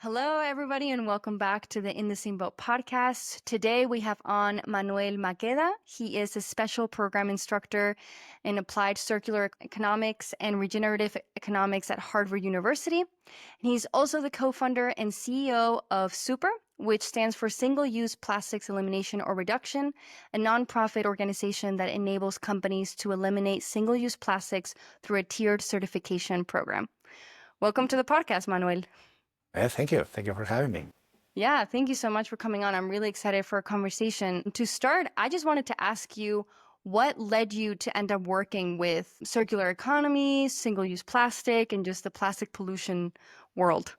Hello, everybody, and welcome back to the In the Same Boat podcast. Today, we have on Manuel Maqueda. He is a special program instructor in applied circular economics and regenerative economics at Harvard University. And he's also the co-founder and CEO of SUPER, which stands for Single-Use Plastics Elimination or Reduction, a nonprofit organization that enables companies to eliminate single-use plastics through a tiered certification program. Welcome to the podcast, Manuel. Thank you. Thank you for having me. Yeah, thank you so much for coming on. I'm really excited for a conversation. To start, I just wanted to ask you what led you to end up working with circular economy, single-use plastic, and just the plastic pollution world?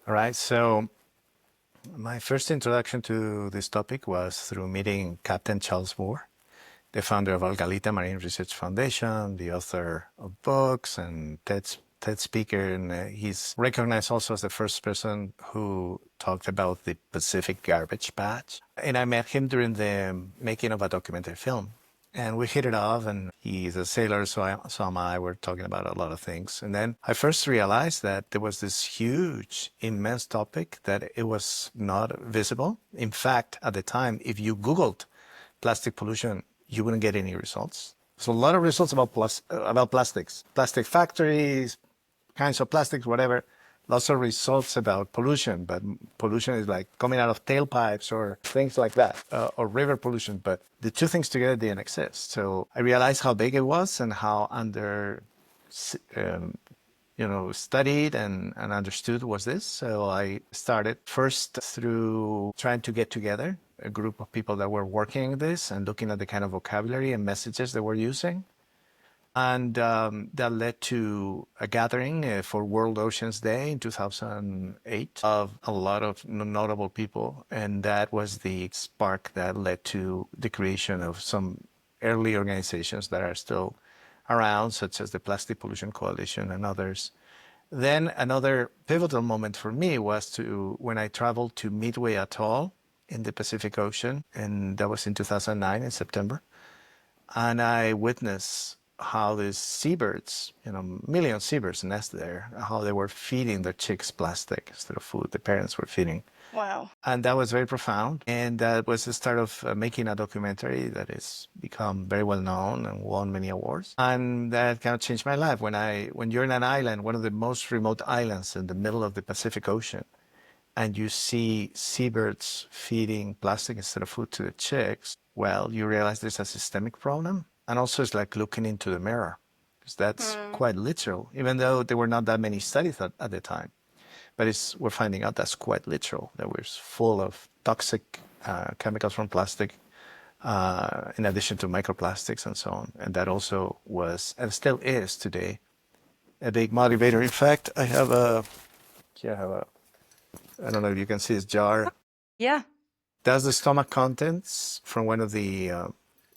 All right. So my first introduction to this topic was through meeting Captain Charles Moore, the founder of Algalita Marine Research Foundation, the author of books and TED speaker, and he's recognized also as the first person who talked about the Pacific garbage patch. And I met him during the making of a documentary film. And we hit it off, and he's a sailor, so am I. We're talking about a lot of things. And then I first realized that there was this huge, immense topic that it was not visible. In fact, at the time, if you Googled plastic pollution, you wouldn't get any results. So a lot of results about plastics, plastic factories, kinds of plastics, whatever. Lots of results about pollution, but pollution is like coming out of tailpipes or things like that, or river pollution. But the two things together didn't exist. So I realized how big it was and how studied and understood was this. So I started first through trying to get together a group of people that were working this and looking at the kind of vocabulary and messages they were using. And that led to a gathering for World Oceans Day in 2008 of a lot of notable people. And that was the spark that led to the creation of some early organizations that are still around, such as the Plastic Pollution Coalition and others. Then another pivotal moment for me was when I traveled to Midway Atoll in the Pacific Ocean, and that was in 2009 in September. And I witnessed how these seabirds, million seabirds nest there, how they were feeding their chicks plastic instead of food. The parents were feeding. Wow. And that was very profound. And that was the start of making a documentary that has become very well known and won many awards. And that kind of changed my life. When you're in an island, one of the most remote islands in the middle of the Pacific Ocean, and you see seabirds feeding plastic instead of food to the chicks, well, you realize there's a systemic problem. And also it's like looking into the mirror, because that's quite literal, even though there were not that many studies at the time. But we're finding out that's quite literal, that we're full of toxic chemicals from plastic, in addition to microplastics and so on. And that also was, and still is today, a big motivator. In fact, I don't know if you can see this jar. Yeah. That's the stomach contents from one of the,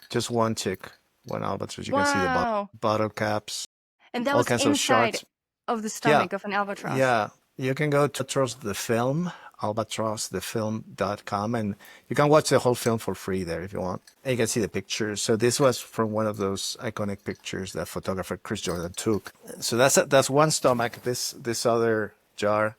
just one chick. One albatross. You can see the bottle caps. And that was inside of the stomach of an albatross. Yeah. You can go to albatrossthefilm.com, and you can watch the whole film for free there if you want. And you can see the pictures. So this was from one of those iconic pictures that photographer Chris Jordan took. So that's one stomach. This other jar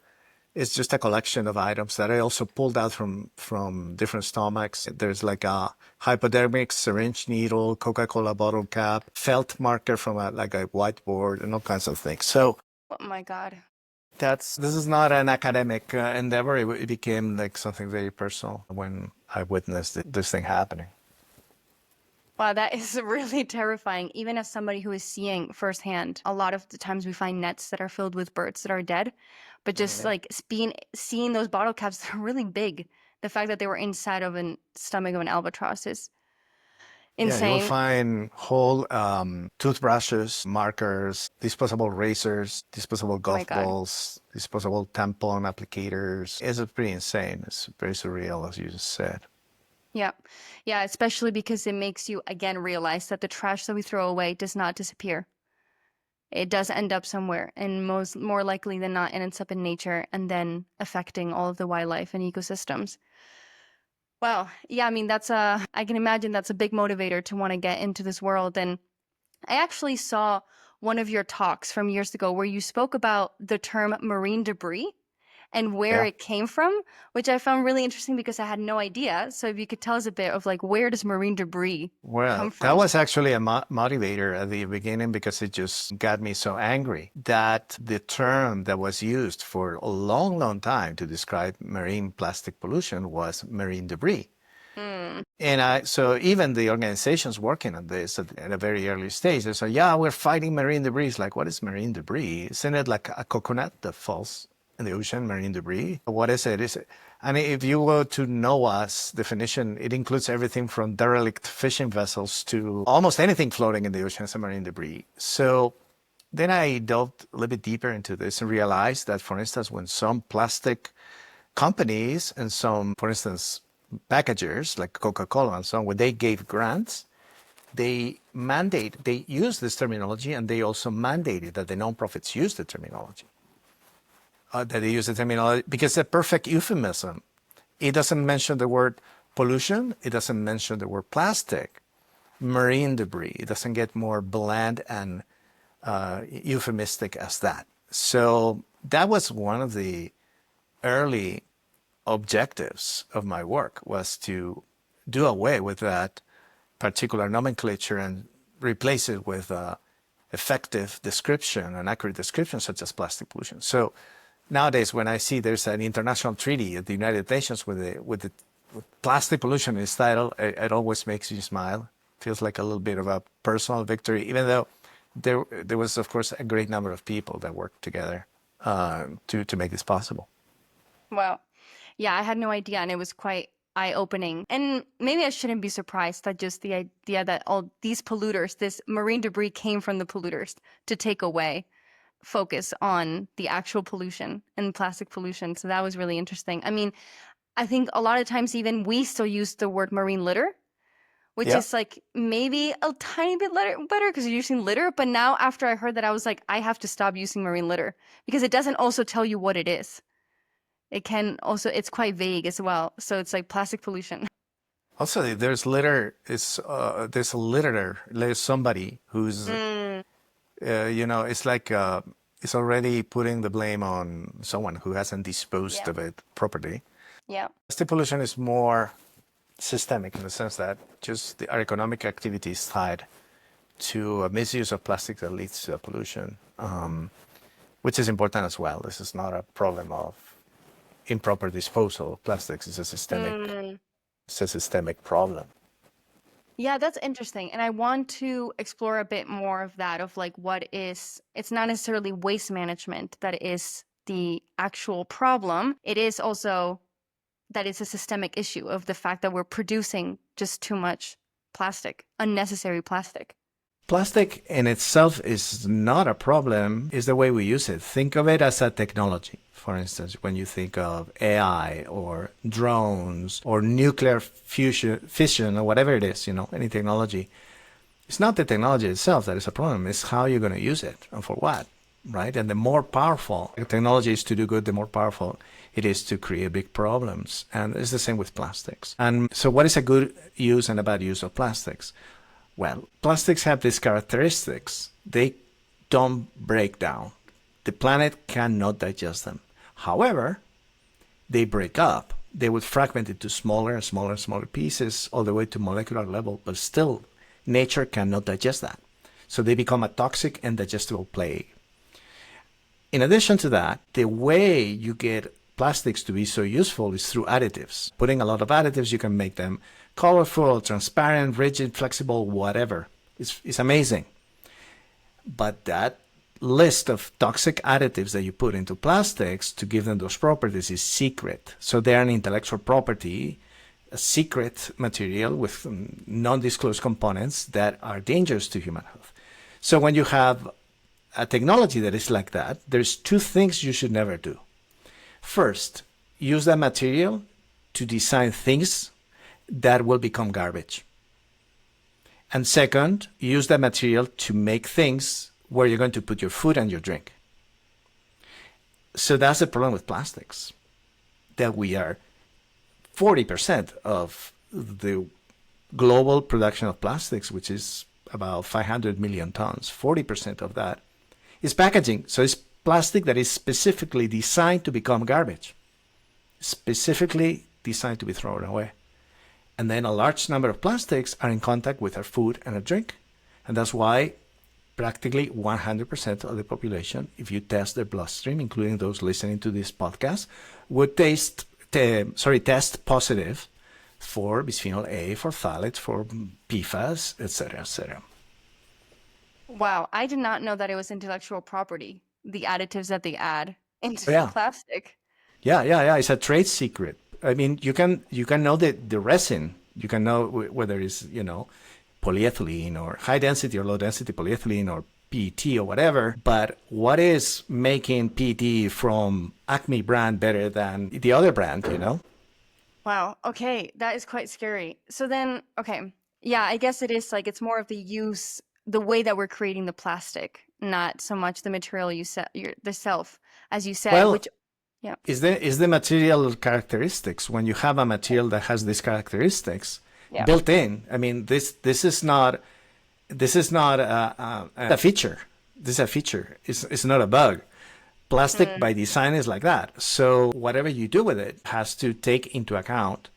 is just a collection of items that I also pulled out from different stomachs. There's like a hypodermic syringe needle, Coca-Cola bottle cap, felt marker from a whiteboard, and all kinds of things. So, oh my God, this is not an academic endeavor. It became like something very personal when I witnessed this thing happening. Wow, that is really terrifying. Even as somebody who is seeing firsthand, a lot of the times we find nets that are filled with birds that are dead. But just seeing those bottle caps, they're really big. The fact that they were inside of a stomach of an albatross is insane. Yeah, you'll find whole toothbrushes, markers, disposable razors, disposable golf balls, disposable tampon applicators. It's pretty insane. It's very surreal, as you just said. Yeah. Yeah, especially because it makes you, again, realize that the trash that we throw away does not disappear. It does end up somewhere, and more likely than not, it ends up in nature and then affecting all of the wildlife and ecosystems. Well, yeah, I mean, I can imagine that's a big motivator to want to get into this world. And I actually saw one of your talks from years ago where you spoke about the term marine debris and where Yeah. it came from, which I found really interesting because I had no idea. So if you could tell us a bit of like, where does marine debris come Well, that from? was actually a motivator at the beginning because it just got me so angry that the term that was used for a long, long time to describe marine plastic pollution was marine debris. Hmm. So even the organizations working on this at a very early stage, they say, yeah, we're fighting marine debris. It's like, what is marine debris? Isn't it like a coconut that falls in the ocean, marine debris? What is it? And if you go to NOAA's definition, it includes everything from derelict fishing vessels to almost anything floating in the ocean as a marine debris. So then I delved a little bit deeper into this and realized that, for instance, when some plastic companies and some, for instance, packagers like Coca-Cola and so on, when they gave grants, they use this terminology, and they also mandated that the nonprofits use the terminology. That they use the terminology because it's a perfect euphemism. It doesn't mention the word pollution. It doesn't mention the word plastic, marine debris. It doesn't get more bland and euphemistic as that. So that was one of the early objectives of my work, was to do away with that particular nomenclature and replace it with effective description and accurate description such as plastic pollution. So nowadays, when I see there's an international treaty at the United Nations with plastic pollution in its title, it always makes me smile. Feels like a little bit of a personal victory, even though there was, of course, a great number of people that worked together to make this possible. Well, yeah, I had no idea, and it was quite eye-opening. And maybe I shouldn't be surprised that just the idea that all these polluters, this marine debris came from the polluters to take away focus on the actual pollution and plastic pollution. So that was really interesting. I mean, I think a lot of times even we still use the word marine litter, which Yeah. is like maybe a tiny bit better because you're using litter. But now after I heard that, I was like, I have to stop using marine litter because it doesn't also tell you what it is. It can also, it's quite vague as well. So it's like plastic pollution. Also, there's litter. There's a litter. There's somebody who's Mm, it's like it's already putting the blame on someone who hasn't disposed yeah, of it properly. yeah. Plastic pollution is more systemic in the sense that just our economic activity is tied to a misuse of plastic that leads to pollution, which is important as well. This is not a problem of improper disposal of plastics. Mm. It's a systemic problem. Yeah, that's interesting. And I want to explore a bit more of that, of like it's not necessarily waste management that is the actual problem. It is also that it's a systemic issue of the fact that we're producing just too much plastic, unnecessary plastic. Plastic in itself is not a problem, it's the way we use it. Think of it as a technology. For instance, when you think of AI or drones or nuclear fission or whatever it is, any technology, it's not the technology itself that is a problem, it's how you're going to use it and for what, right? And the more powerful the technology is to do good, the more powerful it is to create big problems. And it's the same with plastics. And so what is a good use and a bad use of plastics? Well, plastics have these characteristics. They don't break down. The planet cannot digest them. However, they break up. They would fragment into smaller and smaller and smaller pieces all the way to molecular level, but still, nature cannot digest that. So they become a toxic and digestible plague. In addition to that, the way you get plastics to be so useful is through additives. Putting a lot of additives, you can make them colorful, transparent, rigid, flexible, whatever. It's amazing. But that list of toxic additives that you put into plastics to give them those properties is secret. So they're an intellectual property, a secret material with non-disclosed components that are dangerous to human health. So when you have a technology that is like that, there's two things you should never do. First, use that material to design things that will become garbage. And second, use that material to make things where you're going to put your food and your drink. So that's the problem with plastics, that we are 40% of the global production of plastics, which is about 500 million tons. 40% of that is packaging. So it's plastic that is specifically designed to become garbage, specifically designed to be thrown away. And then a large number of plastics are in contact with our food and our drink. And that's why practically 100% of the population, if you test their bloodstream, including those listening to this podcast, would test positive for bisphenol A, for phthalates, for PFAS, etc., etc. Wow, I did not know that it was intellectual property, the additives that they add into Yeah, plastic. yeah. It's a trade secret. I mean, you can know the resin. You can know whether it's polyethylene or high density or low density polyethylene or PET or whatever. But what is making PET from Acme brand better than the other brand? Wow. Okay. That is quite scary. So then, okay. Yeah, I guess it is like it's more of the way that we're creating the plastic, not so much the material the self, as you said, Well, which, yeah. is the material characteristics. When you have a material that has these characteristics built in, I mean, this is not a feature. This is a feature. It's not a bug. Plastic by design is like that. So whatever you do with it has to take into account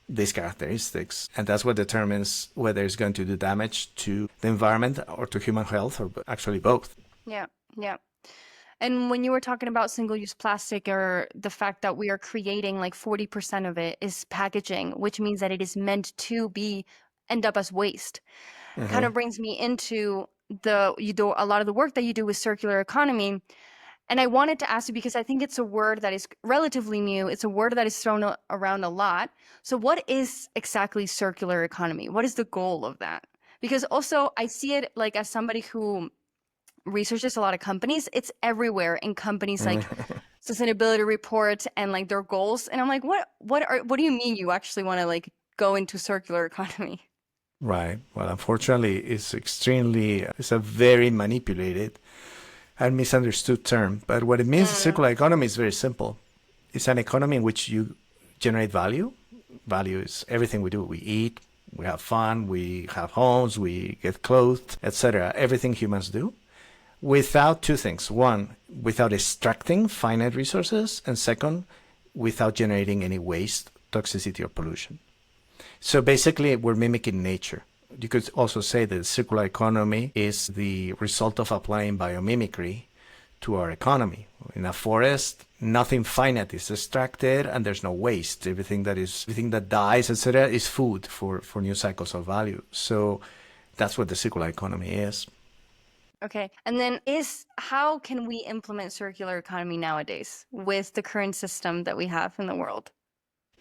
these characteristics. And that's what determines whether it's going to do damage to the environment or to human health, or actually both. Yeah. Yeah. And when you were talking about single-use plastic, or the fact that we are creating like 40% of it is packaging, which means that it is meant to end up as waste. Kind of brings me into a lot of the work that you do with circular economy. And I wanted to ask you, because I think it's a word that is relatively new. It's a word that is thrown around a lot. So what is exactly circular economy? What is the goal of that? Because also I see it like as somebody who researches a lot of companies. It's everywhere in companies, like sustainability reports and like their goals. And I'm like, what do you mean you actually want to like go into circular economy? Right. Well, unfortunately, it's a very manipulated and misunderstood term. But what it means, circular economy, is very simple. It's an economy in which you generate value. Value is everything we do. We eat, we have fun, we have homes, we get clothed, etc. Everything humans do, without two things. One, without extracting finite resources, and second, without generating any waste, toxicity, or pollution. So basically, we're mimicking nature. You could also say that circular economy is the result of applying biomimicry to our economy. In a forest, nothing finite is extracted and there's no waste. Everything that dies, etc., is food for new cycles of value. So that's what the circular economy is. Okay. And then how can we implement circular economy nowadays with the current system that we have in the world?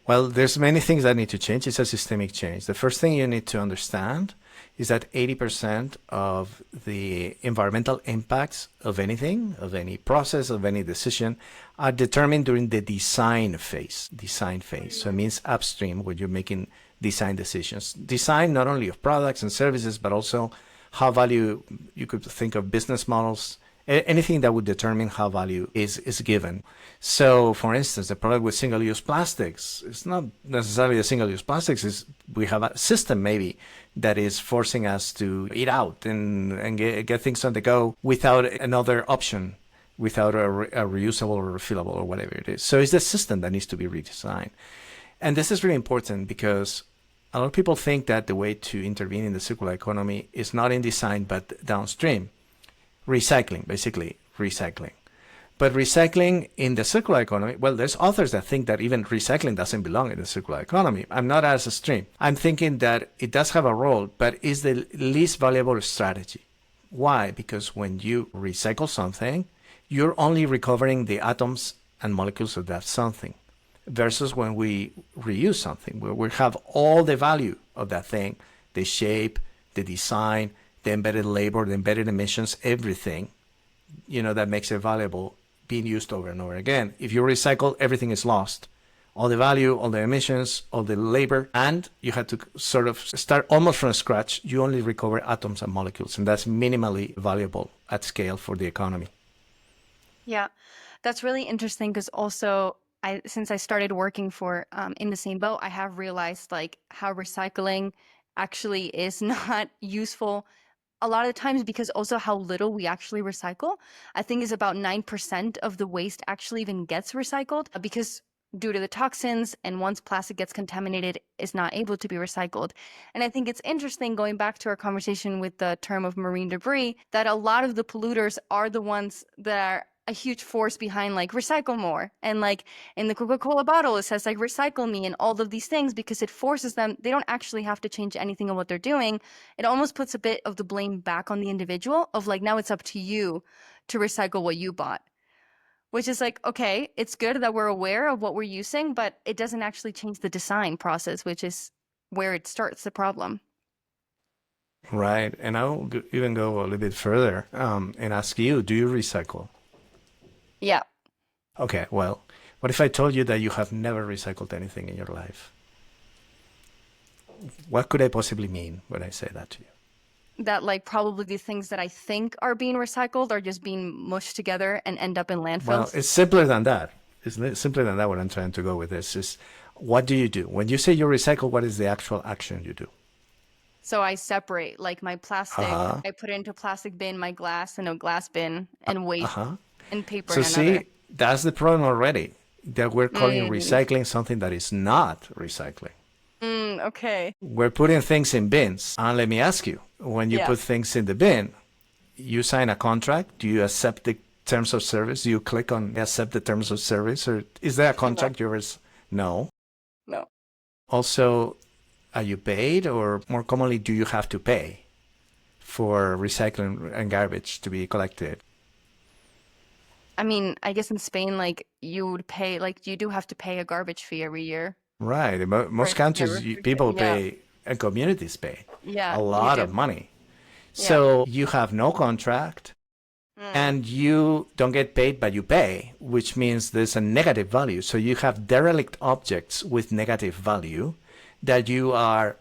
Well, there's many things that need to change. It's a systemic change. The first thing you need to understand is that 80% of the environmental impacts of anything, of any process, of any decision, are determined during the design phase. So it means upstream, when you're making design decisions. Design not only of products and services, but also how value, you could think of business models, anything that would determine how value is given. So, for instance, the product with single-use plastics, it's not necessarily a single-use plastics. We have a system maybe that is forcing us to eat out and get things on the go without another option, without a reusable or refillable or whatever it is. So it's the system that needs to be redesigned. And this is really important because a lot of people think that the way to intervene in the circular economy is not in design, but downstream. Recycling, basically, recycling. But recycling in the circular economy, well, there's authors that think that even recycling doesn't belong in the circular economy. I'm not as extreme. I'm thinking that it does have a role, but is the least valuable strategy. Why? Because when you recycle something, you're only recovering the atoms and molecules of that something. Versus when we reuse something, where we have all the value of that thing, the shape, the design, the embedded labor, the embedded emissions, everything, that makes it valuable, being used over and over again. If you recycle, everything is lost. All the value, all the emissions, all the labor, and you had to sort of start almost from scratch. You only recover atoms and molecules, and that's minimally valuable at scale for the economy. Yeah, that's really interesting because also since I started working for in the same boat, I have realized like how recycling actually is not useful a lot of the times because also how little we actually recycle. I think is about 9% of the waste actually even gets recycled because due to the toxins and once plastic gets contaminated is not able to be recycled. And I think it's interesting going back to our conversation with the term of marine debris that a lot of the polluters are the ones that are a huge force behind like recycle more and like in the Coca-Cola bottle it says like recycle me and all of these things because it forces them, they don't actually have to change anything of what they're doing. It almost puts a bit of the blame back on the individual of like now it's up to you to recycle what you bought, which is like okay, it's good that we're aware of what we're using, but it doesn't actually change the design process, which is where it starts the problem. Right. And I'll even go a little bit further and ask you, do you recycle? Yeah. Okay, well, what if I told you that you have never recycled anything in your life? What could I possibly mean when I say that to you? That like probably the things that I think are being recycled are just being mushed together and end up in Well, landfills. it's simpler than that. Simpler than that. What I'm trying to go with this is, what do you do when you say you recycle? What is the actual action you do? So I separate like my Uh plastic, huh. I put it into a plastic bin, my glass in a glass bin, and Uh waste huh. and paper So in another. see, that's the problem already. That we're calling Mm, recycling something that is not recycling. okay. We're putting things in bins. And let me ask you, when you Yeah. put things in the bin, you sign a contract. Do you accept the terms of service? Do you click on accept the terms of service? Or is there a No, contract yours? No. no. Also, are you paid, or more commonly, do you have to pay for recycling and garbage to be collected? I mean, I guess in Spain, like you would pay, like you do have to pay a garbage fee every year Right. In for most it to get countries, people Yeah, pay and communities pay a yeah, you lot of do. money. Yeah. So you have no contract Mm, and you don't get paid, but you pay, which means there's a negative value. So you have derelict objects with negative value that you are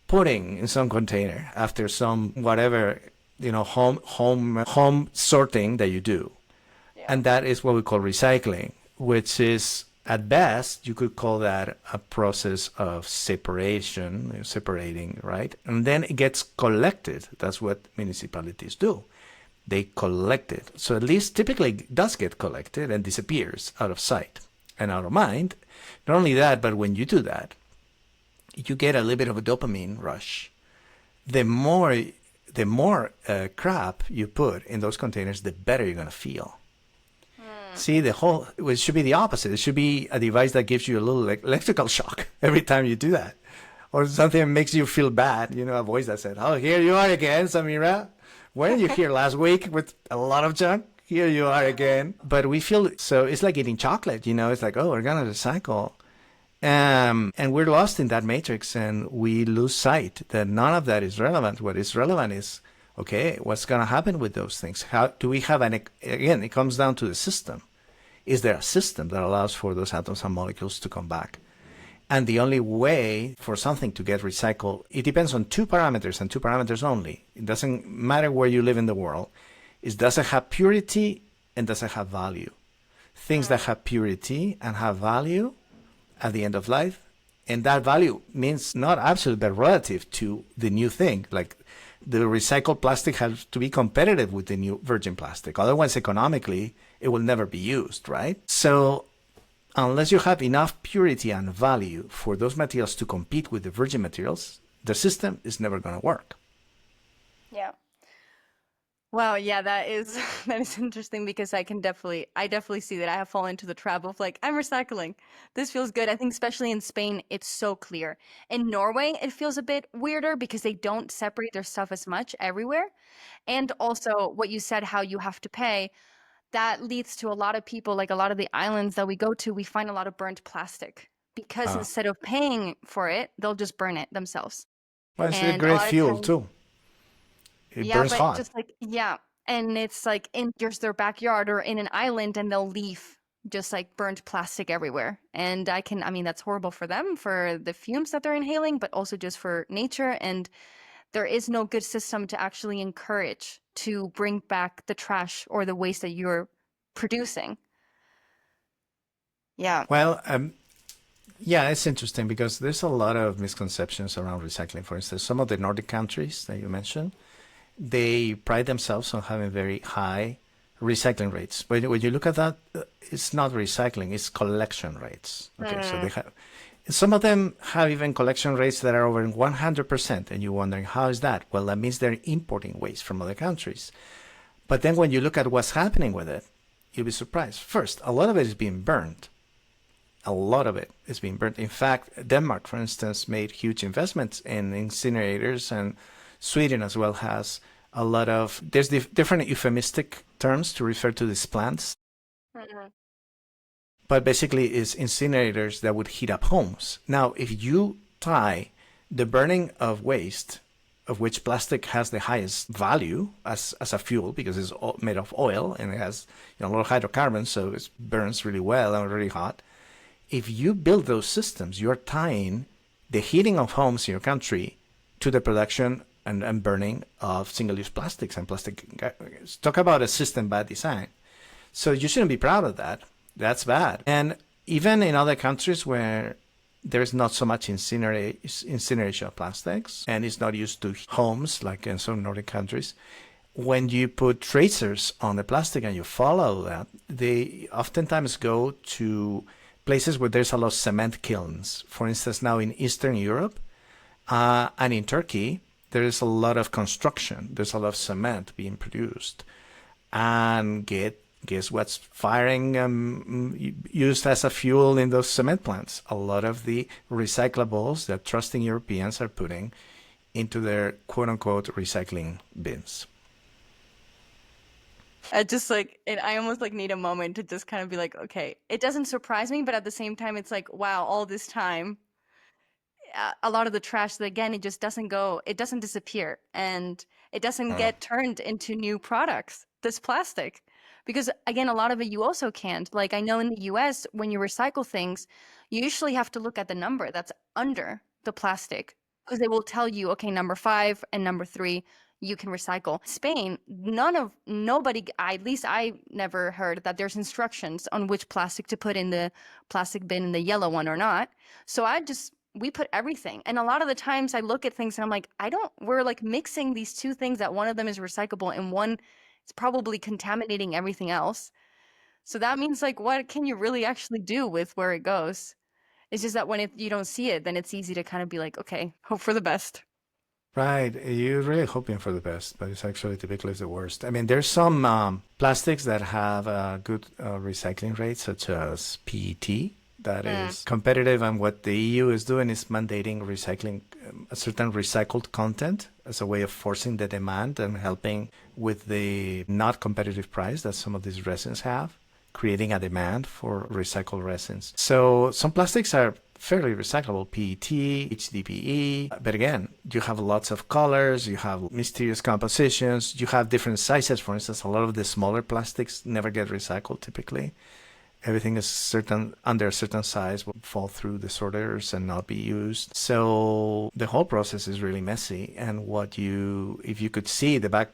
putting in some container after some whatever, home sorting that you do. yeah. And that is what we call recycling, which is at best you could call that a process of separation, separating, right? And then it gets collected. That's what municipalities do. They collect it. So at least typically it does get collected and disappears out of sight and out of mind. Not only that, but when you do that, you get a little bit of a dopamine rush. The more crap you put in those containers, the better you're gonna feel. See, it should be the opposite. It should be a device that gives you a little electrical shock every time you do that, or something that makes you feel bad. A voice that said, "Oh, here you are again, Zamira. Weren't you here last week with a lot of junk? Here you are again." But we feel so. It's like eating chocolate. It's like, oh, we're gonna recycle. And we're lost in that matrix, and we lose sight that none of that is relevant. What is relevant is, okay, what's going to happen with those things? How do we have again, it comes down to the system. Is there a system that allows for those atoms and molecules to come back? And the only way for something to get recycled, it depends on two parameters and two parameters only. It doesn't matter where you live in the world. It does it have purity and does it have value? Things that have purity and have value at the end of life, and that value means not absolute but relative to the new thing. Like the recycled plastic has to be competitive with the new virgin plastic, otherwise economically it will never be used, right? So unless you have enough purity and value for those materials to compete with the virgin materials, the system is never going to work. Yeah. Wow, yeah, that is that is interesting because I definitely see that I have fallen into the trap of like I'm recycling. This feels good. I think especially in Spain it's so clear. In Norway it feels a bit weirder because they don't separate their stuff as much everywhere. And also what you said how you have to pay, that leads to a lot of people like a lot of the islands that we go to, we find a lot of burnt plastic because Uh, instead of paying for it, they'll just burn it themselves. well, it's a And a great lot of fuel times too. It yeah, burns but hot. just like, yeah. And it's like in just their backyard or in an island and they'll leave just like burnt plastic everywhere. And I mean, that's horrible for them, for the fumes that they're inhaling, but also just for nature. And there is no good system to actually encourage to bring back the trash or the waste that you're producing. Yeah. Well, yeah, it's interesting because there's a lot of misconceptions around recycling. For instance, some of the Nordic countries that you mentioned, they pride themselves on having very high recycling rates. But when you look at that, it's not recycling, it's collection rates. Okay, so they Mm, have some of them have even collection rates that are over 100%, and you're wondering how is that? Well, that means they're importing waste from other countries. But then when you look at what's happening with it, you'll be surprised. First, a lot of it is being burned. A lot of it is being burnt. In fact, Denmark, for instance, made huge investments in incinerators, and Sweden as well has a lot of. There's different euphemistic terms to refer to these plants, mm, but basically it's incinerators that would heat up homes. Now, if you tie the burning of waste, of which plastic has the highest value as a fuel because it's made of oil and it has a lot of hydrocarbons, so it burns really well and really hot. If you build those systems, you're tying the heating of homes in your country to the production and burning of single-use plastics and plastic. Talk about a system by design. So you shouldn't be proud of that. That's bad. And even in other countries where there's not so much incineration of plastics and it's not used to homes like in some Nordic countries, when you put tracers on the plastic and you follow that, they oftentimes go to places where there's a lot of cement kilns. For instance, now in Eastern Europe and in Turkey, there is a lot of construction. There's a lot of cement being produced. And guess what's firing used as a fuel in those cement plants? A lot of the recyclables that trusting Europeans are putting into their quote unquote recycling bins. I just like it, I almost like need a moment to just kind of be like, okay, it doesn't surprise me, but at the same time, it's like, wow, all this time, a lot of the trash that again, it just doesn't go, it doesn't disappear, and it doesn't Uh, get turned into new products. This plastic, because again, a lot of it you also can't. Like I know in the U.S., when you recycle things, you usually have to look at the number that's under the plastic because they will tell you, okay, number 5 and number 3 you can recycle. Spain, nobody, at least I never heard that there's instructions on which plastic to put in the plastic bin, the yellow one or not. So we put everything. And a lot of the times I look at things and I'm like, we're like mixing these two things that one of them is recyclable and one is probably contaminating everything else. So that means like, what can you really actually do with where it goes? It's just that when you don't see it, then it's easy to kind of be like, okay, hope for the best. right. You're really hoping for the best, but it's actually typically the worst. I mean, there's some plastics that have a good recycling rate, such as PET, that Mm, is competitive. And what the EU is doing is mandating recycling, a certain recycled content as a way of forcing the demand and helping with the not competitive price that some of these resins have, creating a demand for recycled resins. So some plastics are fairly recyclable, PET, HDPE, but again, you have lots of colors, you have mysterious compositions, you have different sizes. For instance, a lot of the smaller plastics never get recycled typically. Everything is certain under a certain size will fall through the sorters and not be used. So the whole process is really messy. And if you could see the back,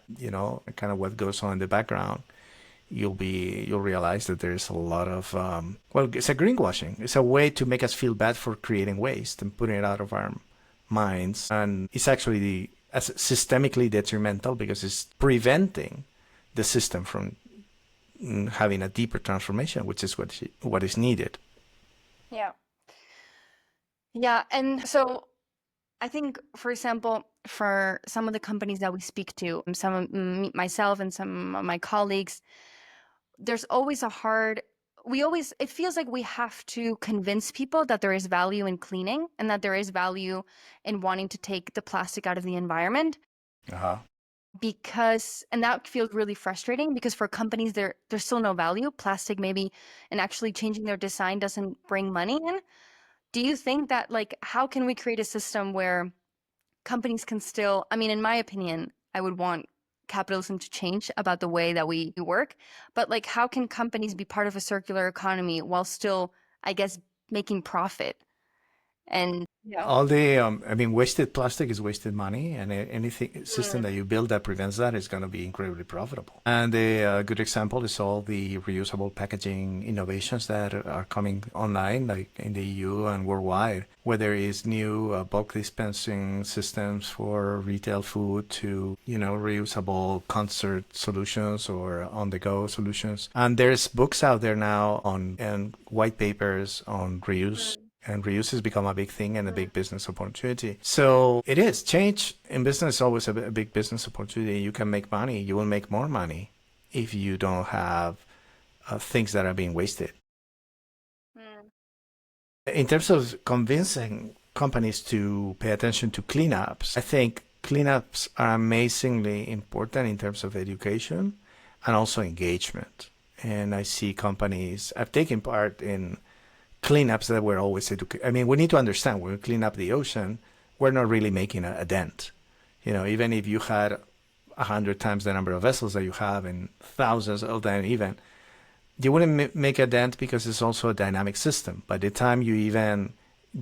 kind of what goes on in the background, you'll realize that there's a lot of it's a greenwashing. It's a way to make us feel bad for creating waste and putting it out of our minds, and it's actually as systemically detrimental because it's preventing the system from having a deeper transformation, which is what is needed. yeah. Yeah. And so I think, for example, for some of the companies that we speak to, some of myself and some of my colleagues, there's always it feels like we have to convince people that there is value in cleaning and that there is value in wanting to take the plastic out of the environment Uh-huh. and that feels really frustrating because for companies there's still no value. Plastic maybe and actually changing their design doesn't bring money in. Do you think that like how can we create a system where companies can still, I mean, in my opinion, I would want capitalism to change about the way that we work. But like, how can companies be part of a circular economy while still, I guess, making profit? And yeah. All the, I mean, wasted plastic is wasted money, and anything system Mm. that you build that prevents that is going to be incredibly profitable. And a good example is all the reusable packaging innovations that are coming online, like in the EU and worldwide, whether it's new bulk dispensing systems for retail food to, reusable concert solutions or on-the-go solutions. And there's books out there now on and white papers on reuse, Mm. and reuse has become a big thing and a big business opportunity. So it is. Change in business is always a big business opportunity. You can make money. You will make more money if you don't have things that are being wasted. Mm. In terms of convincing companies to pay attention to cleanups, I think cleanups are amazingly important in terms of education and also engagement. And I see companies, I've taken part in cleanups that were always educated. I mean, we need to understand when we clean up the ocean, we're not really making a dent. Even if you had 100 times the number of vessels that you have and thousands of them even, you wouldn't make a dent because it's also a dynamic system. By the time you even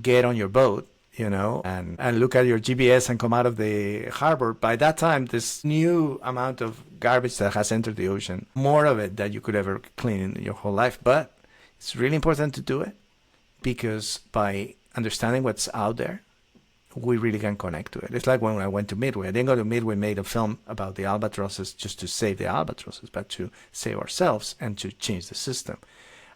get on your boat, and look at your GPS and come out of the harbor, by that time, this new amount of garbage that has entered the ocean, more of it that you could ever clean in your whole life. But it's really important to do it because by understanding what's out there, we really can connect to it. It's like when I went to Midway. I didn't go to Midway, made a film about the albatrosses just to save the albatrosses, but to save ourselves and to change the system.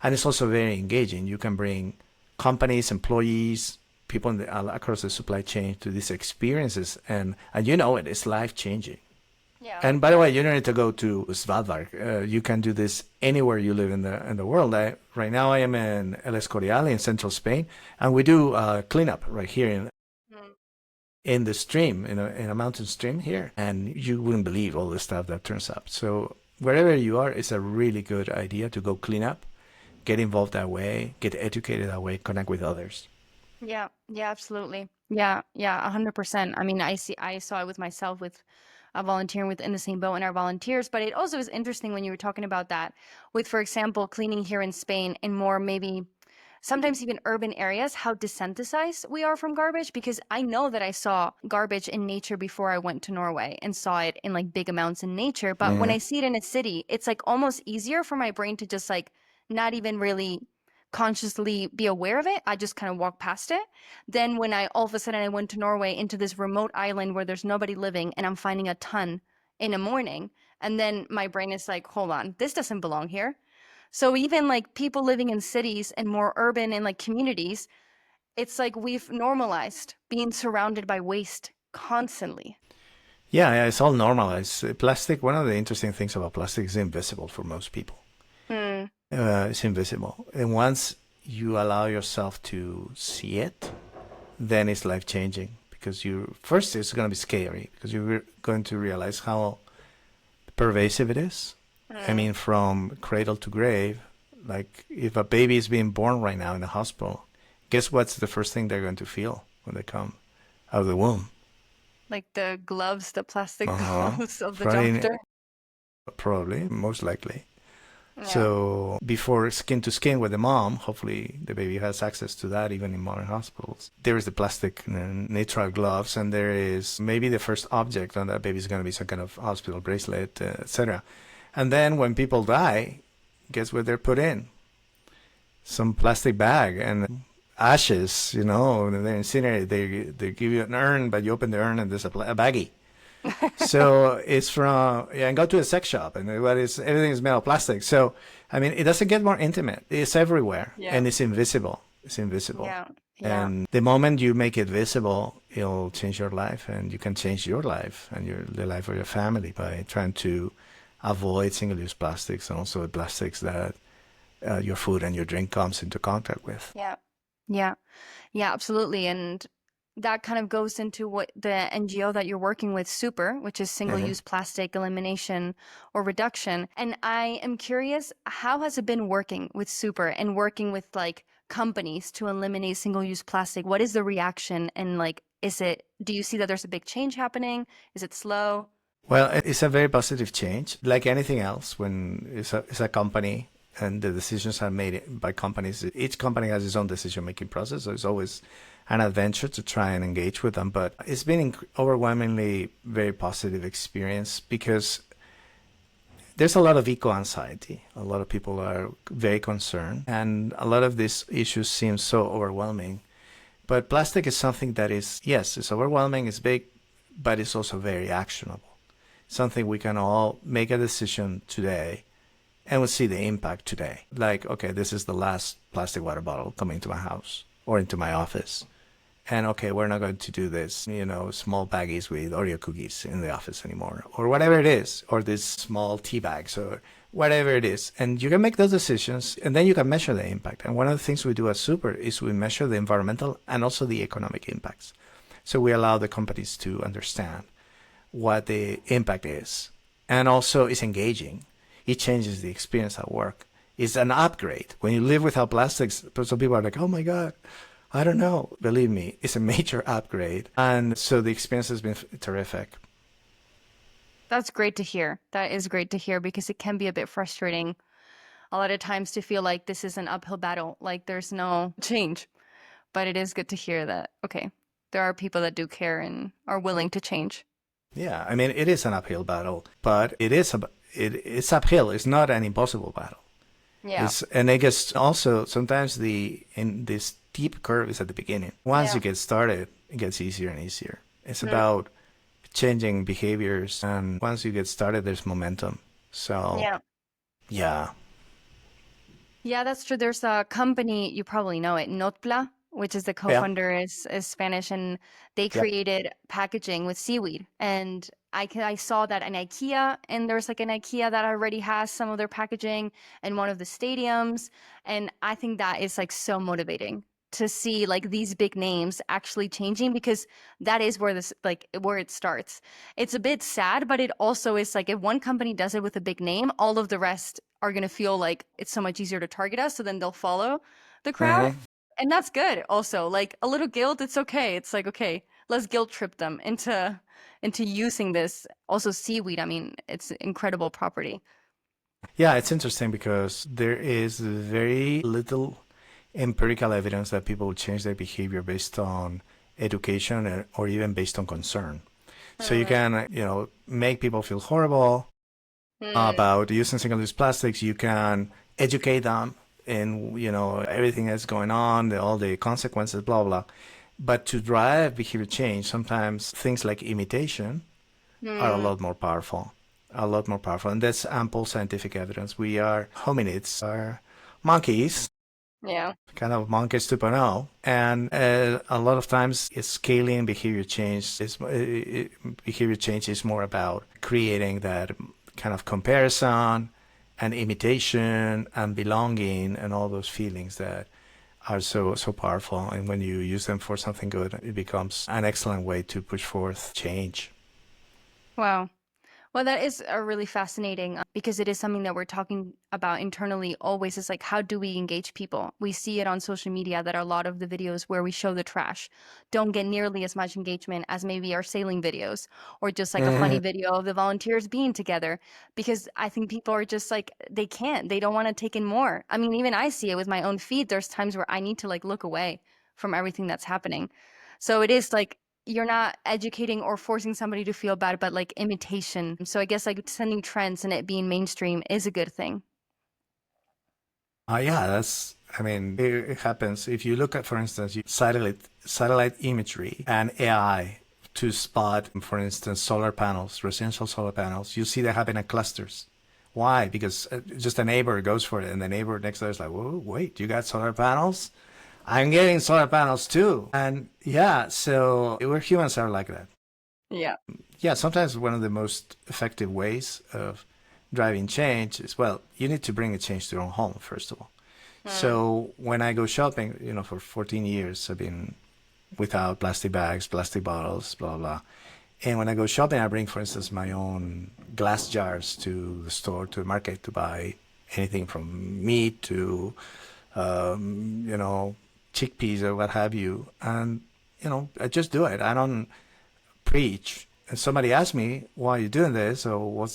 And it's also very engaging. You can bring companies, employees, people across the supply chain to these experiences, and it's life-changing. Yeah. And by the way, you don't need to go to Svalbard. You can do this anywhere you live in the world. Right now, I am in El Escorial in central Spain, and we do cleanup right here in the stream, in a mountain stream here. And you wouldn't believe all the stuff that turns up. So wherever you are, it's a really good idea to go clean up, get involved that way, get educated that way, connect with others. Yeah, yeah, absolutely. Yeah, yeah, 100%. I mean, I saw it with myself with volunteering with In the Same Boat and our volunteers, but it also is interesting when you were talking about that with, for example, cleaning here in Spain in more maybe sometimes even urban areas, how desensitized we are from garbage, because I know that I saw garbage in nature before I went to Norway and saw it in like big amounts in nature. But when I see it in a city, it's like almost easier for my brain to just like not even really consciously be aware of it. I just kind of walk past it. Then when I all of a sudden I went to Norway into this remote island where there's nobody living and I'm finding a ton in a morning, and then my brain is like, hold on, this doesn't belong here. So even like people living in cities and more urban and like communities, it's like we've normalized being surrounded by waste constantly. Yeah, it's all normalized. Plastic, one of the interesting things about plastic is invisible for most people. Mm. It's invisible. And once you allow yourself to see it, then it's life changing because first it's going to be scary because you're going to realize how pervasive it is. I mean, from cradle to grave, like if a baby is being born right now in the hospital, guess what's the first thing they're going to feel when they come out of the womb? Like the gloves, the plastic Uh-huh. gloves of the Probably, doctor. probably, most likely. Yeah. So before skin to skin with the mom, hopefully the baby has access to that even in modern hospitals. There is the plastic nitrile gloves, and there is maybe the first object on that baby is going to be some kind of hospital bracelet, etc. And then when people die, guess what they're put in? Some plastic bag and ashes, and they're incinerated. They give you an urn, but you open the urn and there's a baggie. So it's from, and go to a sex shop and everything is made of plastic. So, I mean, it doesn't get more intimate. It's everywhere and it's invisible. It's invisible. Yeah. Yeah. And the moment you make it visible, it'll change your life, and you can change your life and the life of your family by trying to avoid single-use plastics and also plastics that your food and your drink comes into contact with. Yeah. Yeah. Yeah, absolutely. And that kind of goes into what the NGO that you're working with, Super, which is single-use plastic elimination or reduction. And I am curious, how has it been working with Super and working with like companies to eliminate single-use plastic? What is the reaction? And like, do you see that there's a big change happening? Is it slow? Well, it's a very positive change. Like anything else, when it's a company, and the decisions are made by companies. Each company has its own decision-making process, so it's always an adventure to try and engage with them. But it's been overwhelmingly very positive experience because there's a lot of eco-anxiety. A lot of people are very concerned, and a lot of these issues seem so overwhelming. But plastic is something that is, yes, it's overwhelming, it's big, but it's also very actionable. Something we can all make a decision today and we'll see the impact today. Like, okay, this is the last plastic water bottle coming to my house or into my office. And okay, we're not going to do this, small baggies with Oreo cookies in the office anymore, or whatever it is, or these small tea bags, or whatever it is. And you can make those decisions, and then you can measure the impact. And one of the things we do at Super is we measure the environmental and also the economic impacts. So we allow the companies to understand what the impact is. And also it's engaging. It changes the experience at work. It's an upgrade. When you live without plastics, some people are like, oh my God, I don't know. Believe me, it's a major upgrade. And so the experience has been terrific. That's great to hear. That is great to hear because it can be a bit frustrating a lot of times to feel like this is an uphill battle, like there's no change. But it is good to hear that, okay, there are people that do care and are willing to change. Yeah, I mean, it is an uphill battle, but it's uphill. It's not an impossible battle. Yeah. And I guess also sometimes this steep curve is at the beginning. Once you get started, it gets easier and easier. It's about changing behaviors, and once you get started, there's momentum. So yeah. Yeah, that's true. There's a company, you probably know it, Notpla, which is the co-founder is Spanish, and they created packaging with seaweed. And I saw that in IKEA, and there's like an IKEA that already has some of their packaging in one of the stadiums. And I think that is like so motivating to see like these big names actually changing, because that is where this like where it starts. It's a bit sad, but it also is like if one company does it with a big name, all of the rest are going to feel like it's so much easier to target us, so then they'll follow the crowd. And that's good also. Like a little guilt, it's okay. It's like, okay, let's guilt trip them into using this. Also seaweed, I mean, it's incredible property. Yeah, it's interesting because there is very little empirical evidence that people will change their behavior based on education or even based on concern. So you can, make people feel horrible about using single-use plastics. You can educate them in, everything that's going on, all the consequences, blah, blah. But to drive behavior change, sometimes things like imitation are a lot more powerful, And that's ample scientific evidence. We are hominids, are monkeys, Yeah. kind of monkeys 2.0. And a lot of times scaling behavior change is more about creating that kind of comparison and imitation and belonging and all those feelings that are so powerful. And when you use them for something good, it becomes an excellent way to push forth change. Wow. Well, that is a really fascinating because it is something that we're talking about internally always. Is like, how do we engage people? We see it on social media that a lot of the videos where we show the trash don't get nearly as much engagement as maybe our sailing videos or just like a funny video of the volunteers being together, because I think people are just like, they don't want to take in more. I mean, even I see it with my own feed. There's times where I need to like look away from everything that's happening. So it is like, you're not educating or forcing somebody to feel bad, but like imitation. So I guess like sending trends and it being mainstream is a good thing. Yeah, it happens. If you look at, for instance, satellite imagery and AI to spot, for instance, solar panels, residential solar panels, you see that happen in clusters. Why? Because just a neighbor goes for it, and the neighbor next door is like, whoa, wait, you got solar panels? I'm getting solar panels too. And yeah, so we're humans are like that. Yeah. Yeah, sometimes one of the most effective ways of driving change is, well, you need to bring a change to your own home, first of all. So when I go shopping, for 14 years, I've been without plastic bags, plastic bottles, blah, blah. And when I go shopping, I bring, for instance, my own glass jars to the store, to the market, to buy anything from meat to, chickpeas or what have you. And, I just do it. I don't preach. And somebody asked me, why are you doing this? Or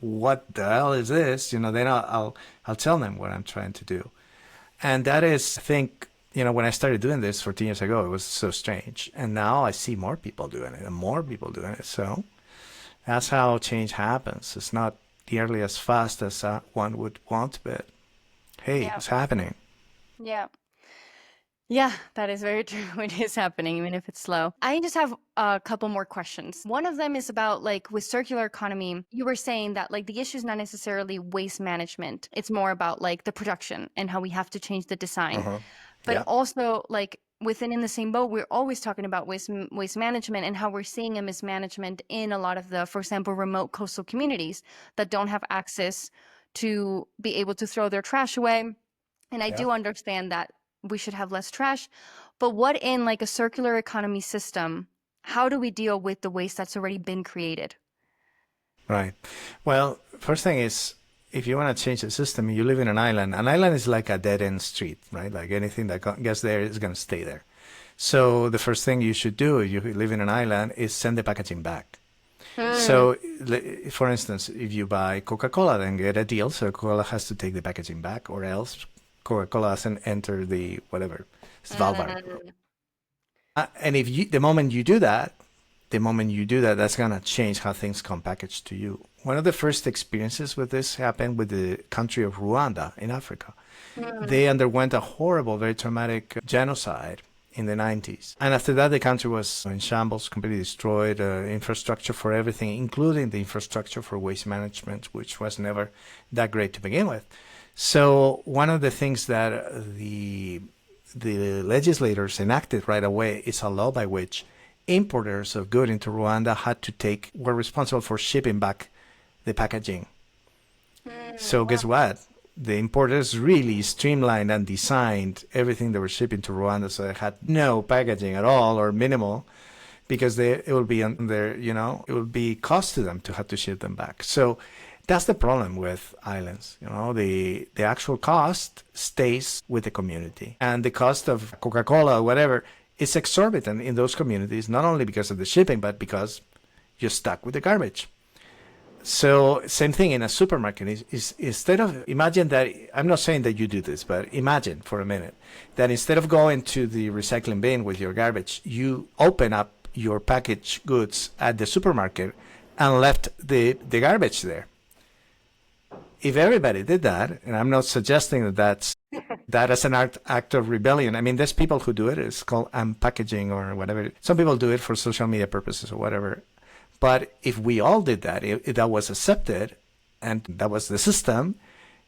what the hell is this? Then I'll tell them what I'm trying to do. And that is, I think, when I started doing this 14 years ago, it was so strange. And now I see more people doing it and more people doing it. So that's how change happens. It's not nearly as fast as one would want, but hey, Yeah. it's happening. Yeah. Yeah, that is very true. It is happening, even if it's slow. I just have a couple more questions. One of them is about like with circular economy, you were saying that like the issue is not necessarily waste management. It's more about like the production and how we have to change the design. Uh-huh. But Yeah, also like within in the same boat, we're always talking about waste management and how we're seeing a mismanagement in a lot of the, for example, remote coastal communities that don't have access to be able to throw their trash away. And I yeah. do understand that we should have less trash, but what in like a circular economy system, how do we deal with the waste that's already been created? Right. Well, first thing is, if you want to change the system, you live in an island is like a dead end street, right? Like anything that gets there is going to stay there. So the first thing you should do if you live in an island is send the packaging back. Hmm. So, for instance, if you buy Coca-Cola, then get a deal. So Coca-Cola has to take the packaging back, or else Coca-Cola doesn't enter the whatever Svalbard. Mm. And if you, the moment you do that, that's gonna change how things come packaged to you. One of the first experiences with this happened with the country of Rwanda in Africa. Mm. They underwent a horrible, very traumatic genocide in the 90s. And after that, the country was in shambles, completely destroyed, infrastructure for everything, including the infrastructure for waste management, which was never that great to begin with. So one of the things that the legislators enacted right away is a law by which importers of goods into Rwanda were responsible for shipping back the packaging. Mm. So guess Wow. what? The importers really streamlined and designed everything they were shipping to Rwanda so they had no packaging at all or minimal because it will be on their, it will be cost to them to have to ship them back. So that's the problem with islands. The actual cost stays with the community, and the cost of Coca-Cola or whatever is exorbitant in those communities, not only because of the shipping, but because you're stuck with the garbage. So same thing in a supermarket is instead of imagine that I'm not saying that you do this, but imagine for a minute that instead of going to the recycling bin with your garbage, you open up your packaged goods at the supermarket and left the garbage there. If everybody did that, and I'm not suggesting that as an act of rebellion. I mean, there's people who do it. It's called unpackaging or whatever. Some people do it for social media purposes or whatever. But if we all did that, if that was accepted and that was the system,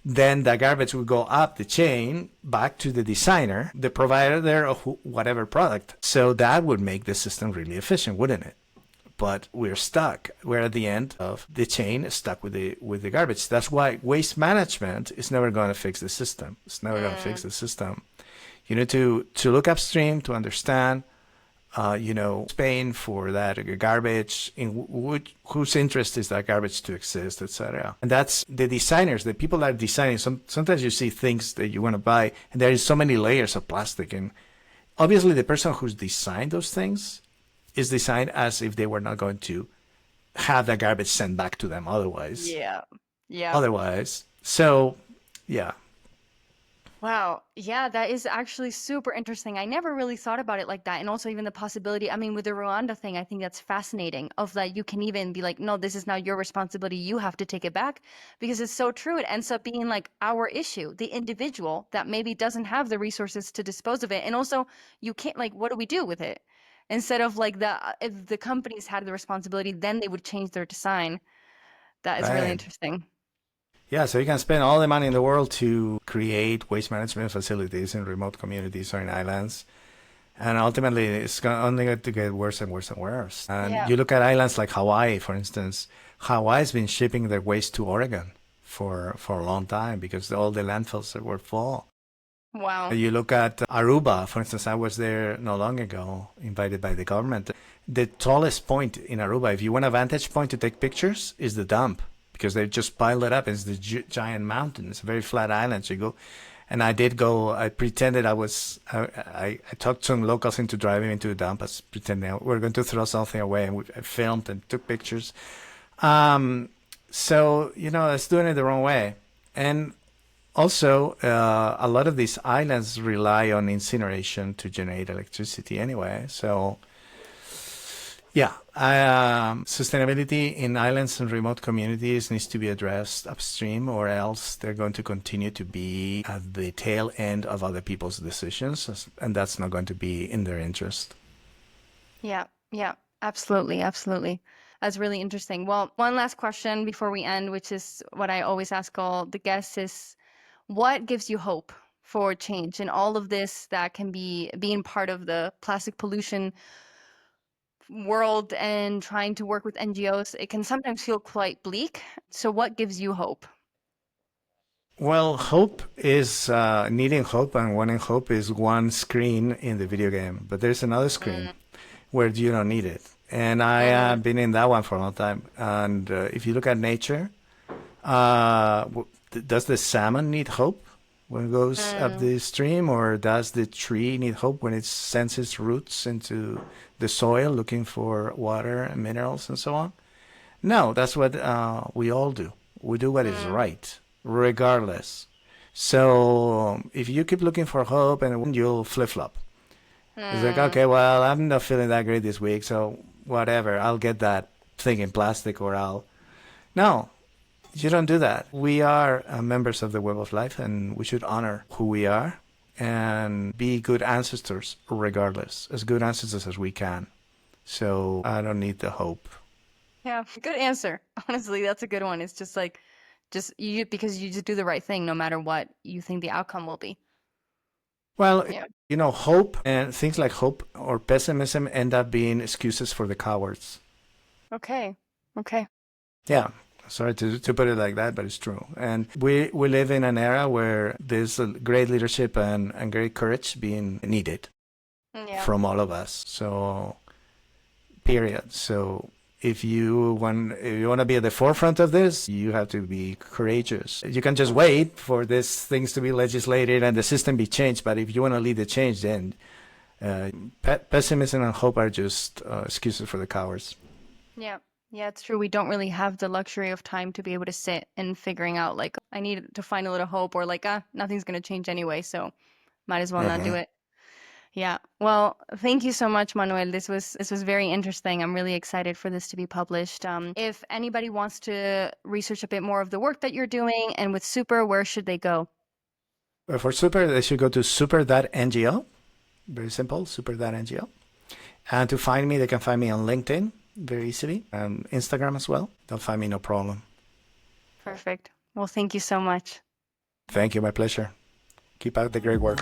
then the garbage would go up the chain back to the designer, the provider there of whatever product. So that would make the system really efficient, wouldn't it? But we're stuck. We're at the end of the chain, stuck with the garbage. That's why waste management is never going to fix the system. It's never going to fix Mm. the system. You need to look upstream to understand Spain for that garbage, whose interest is that garbage to exist, etc. And that's the designers, the people that are designing. Sometimes you see things that you want to buy, and there is so many layers of plastic. And obviously, the person who's designed those things is designed as if they were not going to have that garbage sent back to them otherwise. Yeah. Yeah. Otherwise, so yeah, Wow. Yeah, that is actually super interesting. I never really thought about it like that. And also even the possibility, I mean, with the Rwanda thing, I think that's fascinating of that you can even be like, no, this is now your responsibility. You have to take it back because it's so true. It ends up being like our issue, the individual that maybe doesn't have the resources to dispose of it. And also you can't like, what do we do with it? Instead of like if the companies had the responsibility, then they would change their design. That is really right. interesting. Yeah, so you can spend all the money in the world to create waste management facilities in remote communities or in islands. And ultimately, only going to get worse and worse and worse. And Yeah. you look at islands like Hawaii, for instance. Hawaii's been shipping their waste to Oregon for a long time because all the landfills were full. Wow. You look at Aruba, for instance. I was there not long ago, invited by the government. The tallest point in Aruba, if you want a vantage point to take pictures, is the dump because they've just piled it up. It's the giant mountain. It's a very flat island. So you go, and I did go. I pretended I was. I talked some locals into driving into the dump. I was pretending we were going to throw something away, and I filmed and took pictures. Um, So, it's doing it the wrong way. And also, a lot of these islands rely on incineration to generate electricity anyway. So, yeah, sustainability in islands and remote communities needs to be addressed upstream, or else they're going to continue to be at the tail end of other people's decisions, and that's not going to be in their interest. Yeah, yeah, absolutely, absolutely. That's really interesting. Well, one last question before we end, which is what I always ask all the guests is what gives you hope for change in all of this that can be being part of the plastic pollution world and trying to work with NGOs? It can sometimes feel quite bleak. So what gives you hope? Well, hope is needing hope and wanting hope is one screen in the video game, but there's another screen Mm, where you don't need it. And I mm, have been in that one for a long time. And if you look at nature, does the salmon need hope when it goes up mm, the stream, or does the tree need hope when it sends its roots into the soil looking for water and minerals and so on? No, that's what we all do. We do what is mm, right, regardless. So if you keep looking for hope, and you'll flip-flop. It's like, mm. okay, well, I'm not feeling that great this week, so whatever, I'll get that thing in plastic, or I'll. No, you don't do that. We are members of the web of life, and we should honor who we are and be good ancestors regardless, as good ancestors as we can. So I don't need the hope. Yeah, good answer. Honestly, that's a good one. It's just like, just you, because you just do the right thing no matter what you think the outcome will be. Well, Yeah. hope and things like hope or pessimism end up being excuses for the cowards. Okay. Okay. Yeah. Sorry to put it like that, but it's true. And we live in an era where there's a great leadership and great courage being needed Yeah. from all of us. So, period. So, if you want to be at the forefront of this, you have to be courageous. You can just wait for these things to be legislated and the system be changed. But if you want to lead the change, then pessimism and hope are just excuses for the cowards. Yeah. Yeah, it's true. We don't really have the luxury of time to be able to sit and figuring out like I need to find a little hope or like nothing's going to change anyway, so might as well not do Mhm. it. Yeah. Well, thank you so much, Manuel. This was very interesting. I'm really excited for this to be published. If anybody wants to research a bit more of the work that you're doing and with Super, where should they go? For Super, they should go to super.ngo. Very simple, super.ngo. And to find me, they can find me on LinkedIn very easily, and Instagram as well. They'll find me no problem. Perfect. Well, thank you so much. Thank you, my pleasure. Keep up the great work.